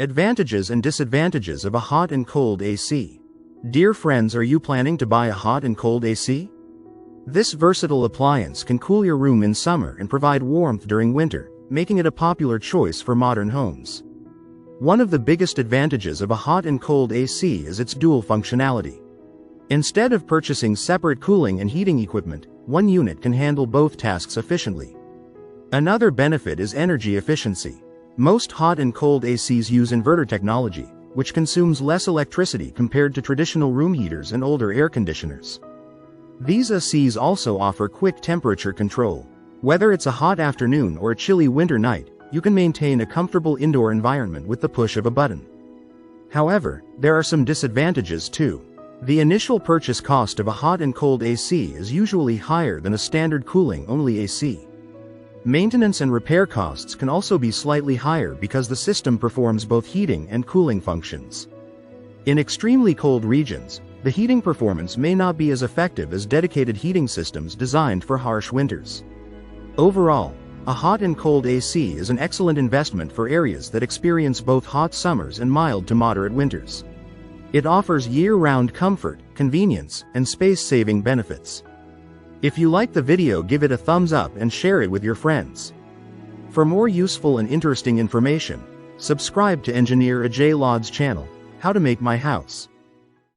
Advantages and disadvantages of a hot and cold AC. Dear friends, are you planning to buy a hot and cold AC? This versatile appliance can cool your room in summer and provide warmth during winter, making it a popular choice for modern homes. One of the biggest advantages of a hot and cold AC is its dual functionality. Instead of purchasing separate cooling and heating equipment, one unit can handle both tasks efficiently. Another benefit is energy efficiency. Most hot and cold ACs use inverter technology, which consumes less electricity compared to traditional room heaters and older air conditioners. These ACs also offer quick temperature control. Whether it's a hot afternoon or a chilly winter night, you can maintain a comfortable indoor environment with the push of a button. However, there are some disadvantages too. The initial purchase cost of a hot and cold AC is usually higher than a standard cooling-only AC. Maintenance and repair costs can also be slightly higher because the system performs both heating and cooling functions. In extremely cold regions, the heating performance may not be as effective as dedicated heating systems designed for harsh winters. Overall, a hot and cold AC is an excellent investment for areas that experience both hot summers and mild to moderate winters. It offers year-round comfort, convenience, and space-saving benefits. If you like the video, give it a thumbs up and share it with your friends. For more useful and interesting information, subscribe to Engineer Ajay Lod's channel, How to Make My House.